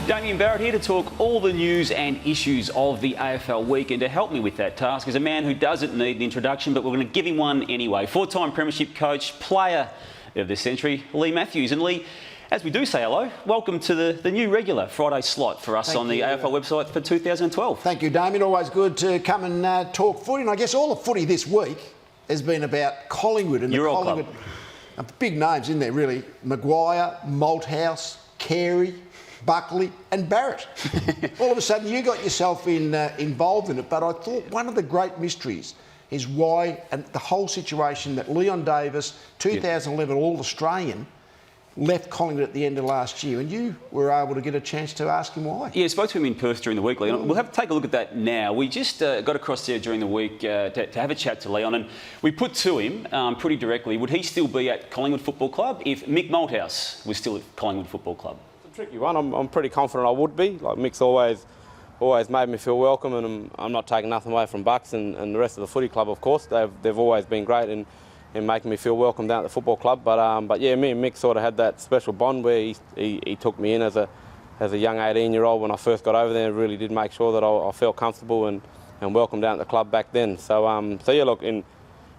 Damian Barrett here to talk all the news and issues of the AFL week, and to help me with that task is a man who doesn't need an introduction, but we're going to give him one anyway. Four-time premiership coach, player of the century, Leigh Matthews. And Leigh, as we do say hello, welcome to the new regular Friday slot for us on the AFL website for 2012. Thank you, Damien. Always good to come and talk footy. And I guess all the footy this week has been about Collingwood and Your the old Collingwood. club. Big names in there, really. McGuire, Malthouse, Carey, Buckley and Barrett. All of a sudden you got yourself involved in it, but I thought one of the great mysteries is why, and the whole situation that Leon Davis, 2011 All-Australian, left Collingwood at the end of last year, and you were able to get a chance to ask him why. Yeah, I spoke to him in Perth during the week, Leon. We'll have to take a look at that now. We just got across there during the week to have a chat to Leon, and we put to him pretty directly, would he still be at Collingwood Football Club if Mick Malthouse was still at Collingwood Football Club? Tricky one. I'm pretty confident I would be. Like Mick's always made me feel welcome, and I'm not taking nothing away from Bucks and the rest of the footy club. Of course, they've always been great in making me feel welcome down at the football club. But yeah, me and Mick sort of had that special bond where he took me in as a young 18-year-old when I first got over there, and really did make sure that I felt comfortable and welcome down at the club back then. So yeah, look, in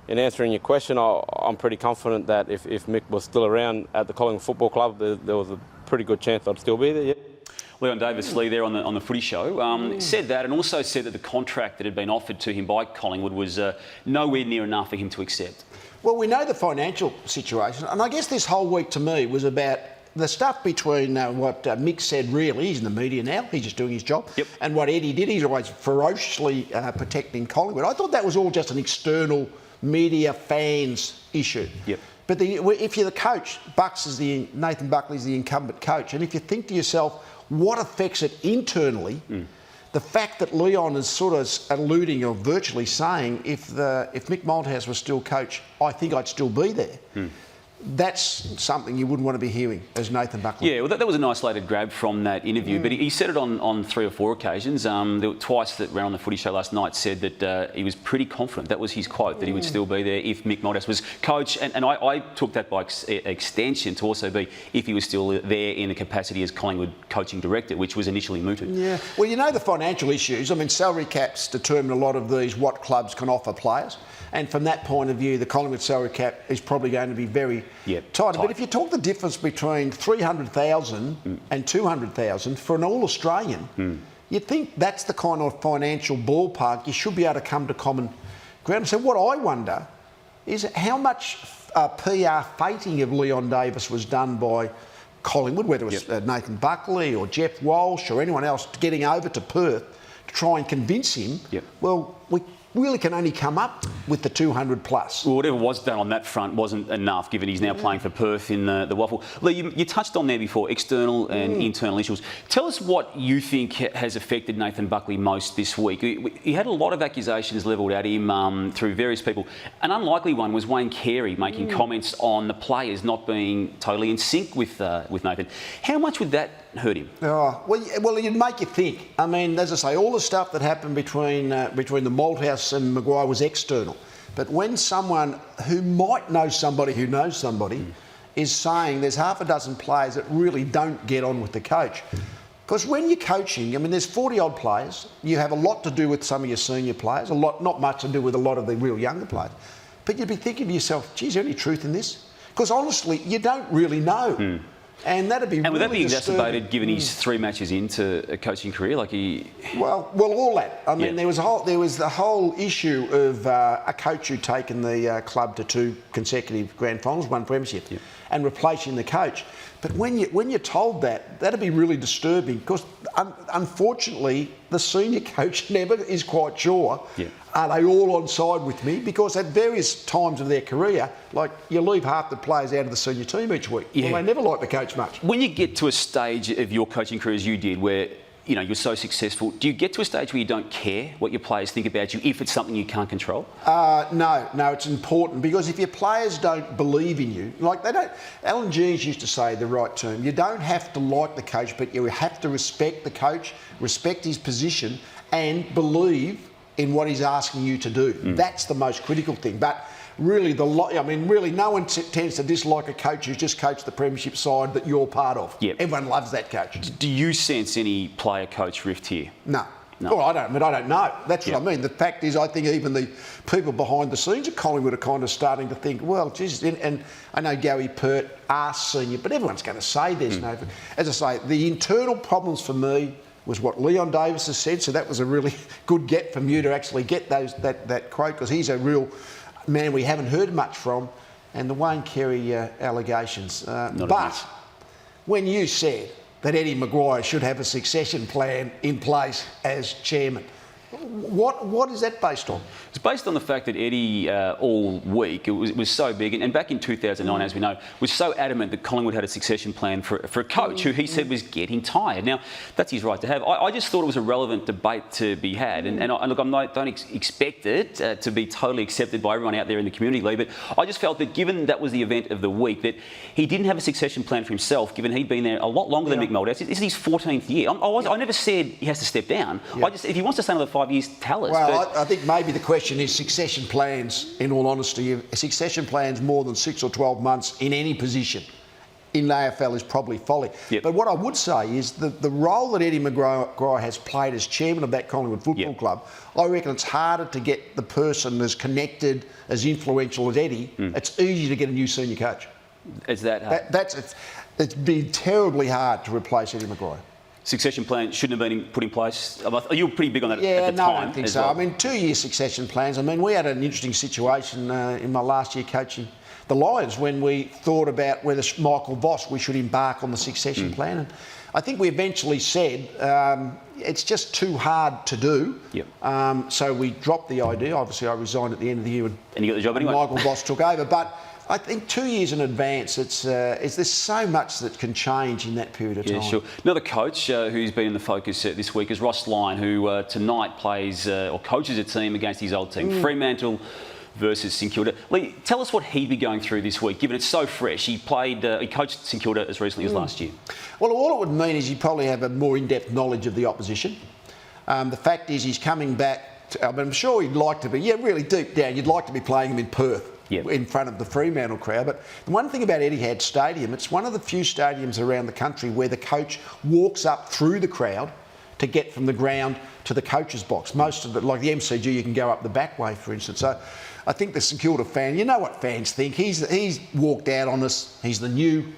answering your question, I'm pretty confident that if Mick was still around at the Collingwood Football Club, there was a pretty good chance I'd still be there. Yeah. Leon Davis, Leigh, there on the footy show, said that, and also said that the contract that had been offered to him by Collingwood was nowhere near enough for him to accept. Well, we know the financial situation, and I guess this whole week to me was about the stuff between what Mick said, really, he's in the media now, he's just doing his job, and what Eddie did, he's always ferociously protecting Collingwood. I thought that was all just an external media fans issue. Yep. But if you're the coach, Nathan Buckley's the incumbent coach, and if you think to yourself, what affects it internally, the fact that Leon is sort of alluding or virtually saying, if Mick Malthouse was still coach, I think I'd still be there. That's something you wouldn't want to be hearing as Nathan Buckley. Yeah, well, that was an isolated grab from that interview, but he said it on 3 or 4 occasions. There were twice that ran on the footy show last night, said that he was pretty confident, that was his quote, that he would still be there if Mick Malthouse was coach. And I took that by extension to also be if he was still there in the capacity as Collingwood coaching director, which was initially mooted. Yeah, well, you know the financial issues. I mean, salary caps determine a lot of these, what clubs can offer players. And from that point of view, the Collingwood salary cap is probably going to be very tight. But if you talk the difference between 300,000 and 200,000 for an All-Australian, you'd think that's the kind of financial ballpark you should be able to come to common ground. So what I wonder is how much PR fating of Leon Davis was done by Collingwood, whether it was Nathan Buckley or Jeff Walsh or anyone else getting over to Perth to try and convince him. Well, we really can only come up with the 200 plus. Well, whatever was done on that front wasn't enough, given he's now playing for Perth in the Waffle. Leigh, you touched on there before, external and internal issues. Tell us what you think has affected Nathan Buckley most this week. He had a lot of accusations levelled at him through various people. An unlikely one was Wayne Carey making comments on the players not being totally in sync with Nathan. How much would that hurt him? Oh, well, it'd make you think. I mean, as I say, all the stuff that happened between the Malthouse and McGuire was external. But when someone who might know somebody who knows somebody is saying there's half a dozen players that really don't get on with the coach. Because when you're coaching, I mean, there's 40-odd players. You have a lot to do with some of your senior players, not much to do with a lot of the real younger players. But you'd be thinking to yourself, geez, is there any truth in this? Because honestly, you don't really know. And that'd be and would really that be exacerbated disturbing. given his 3 matches into a coaching career? Like Well, all that. I mean, there was the whole issue of a coach who'd taken the club to 2 consecutive grand finals, 1 premiership, and replacing the coach. But when you're told that, that'd be really disturbing because unfortunately the senior coach never is quite sure. Are they all on side with me? Because at various times of their career, like you leave half the players out of the senior team each week. Well, they never like the coach much. When you get to a stage of your coaching career as you did, where you're so successful, do you get to a stage where you don't care what your players think about you if it's something you can't control? No, it's important because if your players don't believe in you, like they don't. Alan Jeans used to say the right term. You don't have to like the coach, but you have to respect the coach, respect his position, and believe in what he's asking you to do. That's the most critical thing. But really really no one tends to dislike a coach who's just coached the premiership side that you're part of. Yep. Everyone loves that coach. Do you sense any player-coach rift here? No. No. Well, I don't know. That's what I mean. The fact is, I think even the people behind the scenes at Collingwood are kind of starting to think, well, geez, and I know Gary Pert asked senior, but everyone's going to say there's no... As I say, the internal problems for me was what Leon Davis has said, so that was a really good get from you to actually get that quote, because he's a real man we haven't heard much from, and the Wayne Carey allegations. But when you said that Eddie McGuire should have a succession plan in place as chairman, what is that based on? It's based on the fact that Eddie, all week, it was so big, and back in 2009, as we know, was so adamant that Collingwood had a succession plan for a coach who he said was getting tired. Now, that's his right to have. I just thought it was a relevant debate to be had, and look, I don't expect it to be totally accepted by everyone out there in the community, Lee, but I just felt that given that was the event of the week, that he didn't have a succession plan for himself, given he'd been there a lot longer than Mick Malthouse. This is his 14th year. I never said he has to step down. If he wants to stay another 5 years, tell us. Well, I think maybe the question is succession plans, in all honesty. Succession plans more than 6 or 12 months in any position in the AFL is probably folly. Yep. But what I would say is the role that Eddie McGuire has played as chairman of that Collingwood Football Club, I reckon it's harder to get the person as connected, as influential as Eddie. It's easy to get a new senior coach. Is that hard? It's been terribly hard to replace Eddie McGuire. Succession plan shouldn't have been put in place. You were pretty big on that at the time. I don't think so. Well. I mean, 2-year succession plans. I mean, we had an interesting situation in my last year coaching the Lions when we thought about whether Michael Voss we should embark on the succession plan. And I think we eventually said it's just too hard to do. Yep. So we dropped the idea. Obviously, I resigned at the end of the year, and you got the job anyway. Michael Voss took over, but I think 2 years in advance, there's so much that can change in that period of time. Yeah, sure. Another coach who's been in the focus this week is Ross Lyon, who tonight plays or coaches a team against his old team, Fremantle versus St Kilda. Lee, tell us what he'd be going through this week, given it's so fresh. He coached St Kilda as recently as last year. Well, all it would mean is he'd probably have a more in-depth knowledge of the opposition. The fact is he's coming back. I'm sure he'd like to be, really deep down, you'd like to be playing him in Perth. In front of the Fremantle crowd. But the one thing about Etihad Stadium, it's one of the few stadiums around the country where the coach walks up through the crowd to get from the ground to the coach's box. Most of it, like the MCG, you can go up the back way, for instance. So I think the St Kilda fan, you know what fans think. He's walked out on us. He's the new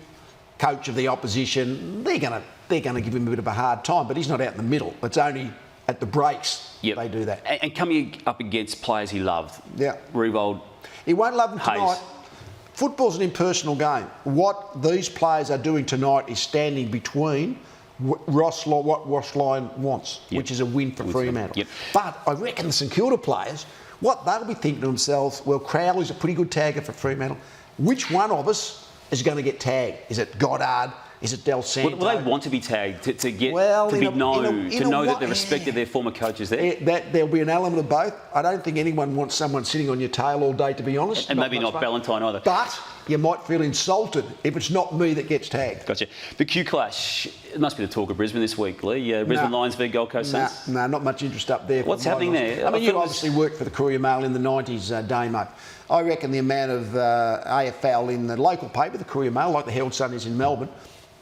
coach of the opposition. They're going to give him a bit of a hard time, but he's not out in the middle. It's only at the breaks they do that. And coming up against players he loved. Yeah. Revold. He won't love them tonight. Football's an impersonal game. What these players are doing tonight is standing between what Ross Lyon wants, which is a win for Fremantle. But I reckon the St Kilda players, what they'll be thinking to themselves, well, Crowley's a pretty good tagger for Fremantle. Which one of us is going to get tagged? Is it Goddard? Is it Del Santo? Well, they want to be tagged to know that the respect of their former coaches there. There'll be an element of both. I don't think anyone wants someone sitting on your tail all day, to be honest. And maybe not Ballantyne either. But you might feel insulted if it's not me that gets tagged. Gotcha. The Q Clash, it must be the talk of Brisbane this week, Lee. Brisbane Lions v Gold Coast Saints. No, not much interest up there. What's happening there? I mean, you obviously worked for the Courier Mail in the 90s, Damo. I reckon the amount of AFL in the local paper, the Courier Mail, like the Herald Sun is in Melbourne,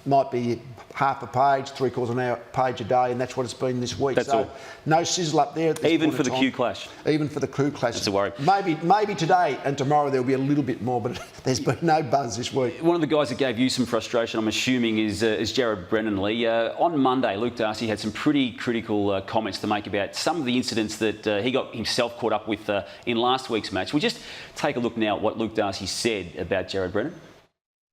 might be half a page, 3/4 of an hour page a day, and that's what it's been this week. That's all. No sizzle up there at this Even point for the time. Q Clash. Even for the Q Clash. That's a worry. Maybe today and tomorrow there'll be a little bit more, but there's been no buzz this week. One of the guys that gave you some frustration, I'm assuming, is Jared Brennan, Lee. On Monday, Luke Darcy had some pretty critical comments to make about some of the incidents that he got himself caught up with in last week's match. We'll just take a look now at what Luke Darcy said about Jared Brennan.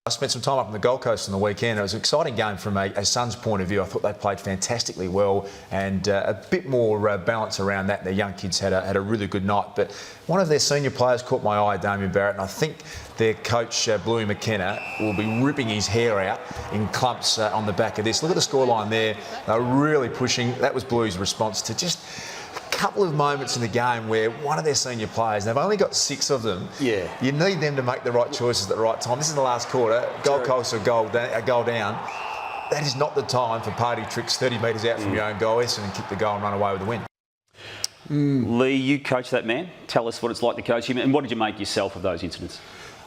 I spent some time up on the Gold Coast on the weekend. It was an exciting game from a Suns point of view. I thought they played fantastically well and a bit more balance around that. Their young kids had a really good night. But one of their senior players caught my eye, Damian Barrett, and I think their coach, Bluey McKenna, will be ripping his hair out in clumps on the back of this. Look at the scoreline there. They're really pushing. That was Bluey's response to just couple of moments in the game where one of their senior players, they've only got 6 of them. Yeah. You need them to make the right choices at the right time. This is the last quarter. Gold Coast are goal down. That is not the time for party tricks 30 metres out from your own goal. Essendon kick the goal and run away with the win. Leigh, you coach that man. Tell us what it's like to coach him, and what did you make yourself of those incidents?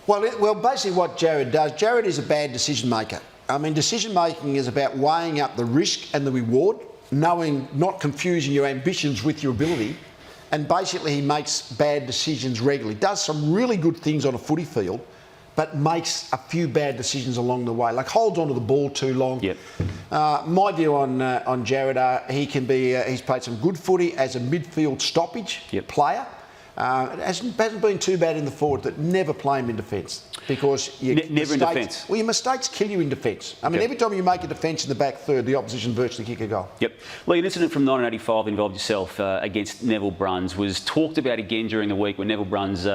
Well, basically what Jared does, Jared is a bad decision maker. I mean, decision making is about weighing up the risk and the reward, knowing, not confusing your ambitions with your ability, and basically he makes bad decisions regularly. Does some really good things on a footy field, but makes a few bad decisions along the way, like holds onto the ball too long. Yep. My view on Jared, he can be. He's played some good footy as a midfield stoppage player. It hasn't been too bad in the forward, that never play him in defence, because never in defence. Well, your mistakes kill you in defence. I mean, every time you make a defence in the back third, the opposition virtually kick a goal. Yep. Leigh, an incident from 1985 involved yourself against Neville Bruns was talked about again during the week when Neville Bruns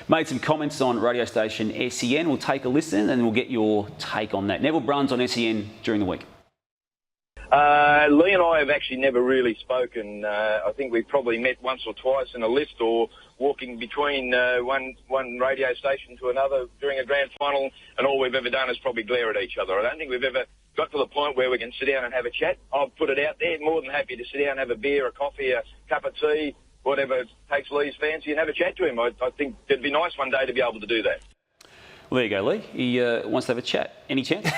made some comments on radio station SEN. We'll take a listen and we'll get your take on that. Neville Bruns on SEN during the week. Leigh and I have actually never really spoken. I think we've probably met once or twice in a lift or walking between one radio station to another during a grand final, and all we've ever done is probably glare at each other. I don't think we've ever got to the point where we can sit down and have a chat. I've put it out there, more than happy to sit down and have a beer, a coffee, a cup of tea, whatever takes Leigh's fancy, and have a chat to him. I think it'd be nice one day to be able to do that. Well, there you go, Leigh. He wants to have a chat. Any chance?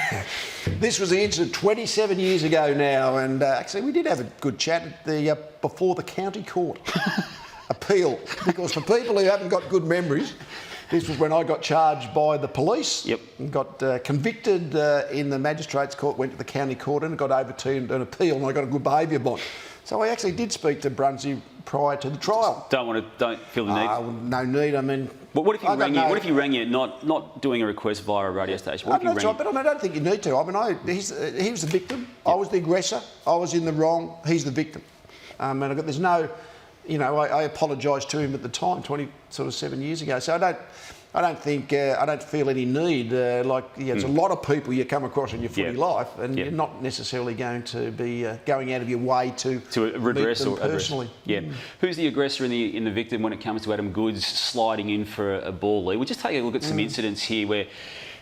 This was the incident 27 years ago now, and actually we did have a good chat at the before the county court appeal, because for people who haven't got good memories, this was when I got charged by the police. Yep. And got convicted in the magistrates' court, went to the county court and got overturned an appeal, and I got a good behaviour bond. So I actually did speak to Brunsy prior to the trial. Don't feel the need. No need. I mean, but what if he rang you? What if he rang you not doing a request via a radio station? What if he rang you? But I don't think you need to. I mean, he was the victim. Yep. I was the aggressor. I was in the wrong. He's the victim. And there's no, I apologised to him at the time, 27 years ago. So I don't feel any need. There's a lot of people you come across in your footy life, and you're not necessarily going to be going out of your way to redress meet them or personally. Who's the aggressor and the victim when it comes to Adam Goodes sliding in for a ball, Leigh? We'll just take a look at some incidents here where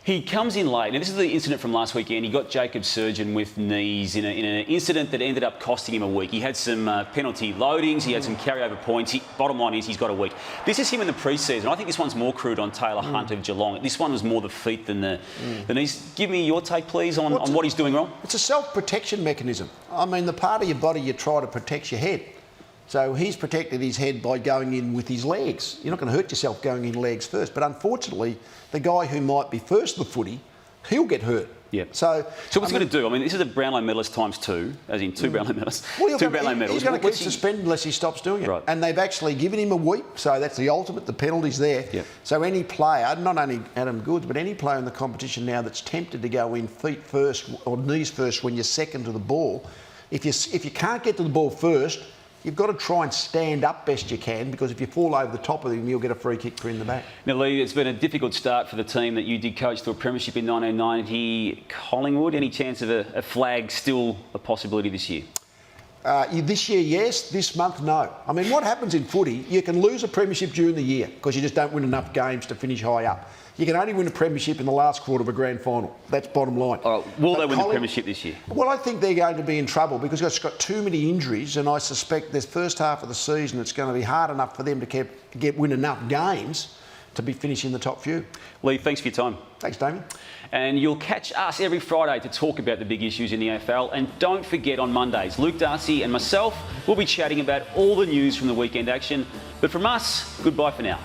he comes in late. Now, this is the incident from last weekend. He got Jacob Surgeon with knees in an incident that ended up costing him a week. He had some penalty loadings. He had some carryover points. Bottom line is he's got a week. This is him in the pre-season. I think this one's more crude on Taylor Hunt of Geelong. This one was more the feet than the knees. Give me your take, please, on what he's doing wrong. It's a self-protection mechanism. I mean, the part of your body you try to protect your head. So he's protected his head by going in with his legs. You're not going to hurt yourself going in legs first. But unfortunately, the guy who might be first to the footy, he'll get hurt. Yeah. So what's he going to do? I mean, this is a Brownlow medalist times two, as in two Brownlow medalists. Well, two Brownlow medals. He's going to keep suspended unless he stops doing it. Right. And they've actually given him a week, so that's the ultimate. The penalty's there. Yep. So any player, not only Adam Goodes, but any player in the competition now that's tempted to go in feet first or knees first when you're second to the ball, if you can't get to the ball first, you've got to try and stand up best you can, because if you fall over the top of him, you'll get a free kick for in the back. Now, Leigh, it's been a difficult start for the team that you did coach to a premiership in 1990. Collingwood, any chance of a flag still a possibility this year? This year, yes. This month, no. I mean, what happens in footy, you can lose a premiership during the year because you just don't win enough games to finish high up. You can only win a premiership in the last quarter of a grand final. That's bottom line. All right, will they win the premiership this year? Well, I think they're going to be in trouble because it's got too many injuries, and I suspect this first half of the season it's going to be hard enough for them to win enough games to be finishing the top few. Leigh, thanks for your time. Thanks, Damian. And you'll catch us every Friday to talk about the big issues in the AFL. And don't forget, on Mondays, Luke Darcy and myself will be chatting about all the news from the weekend action. But from us, goodbye for now.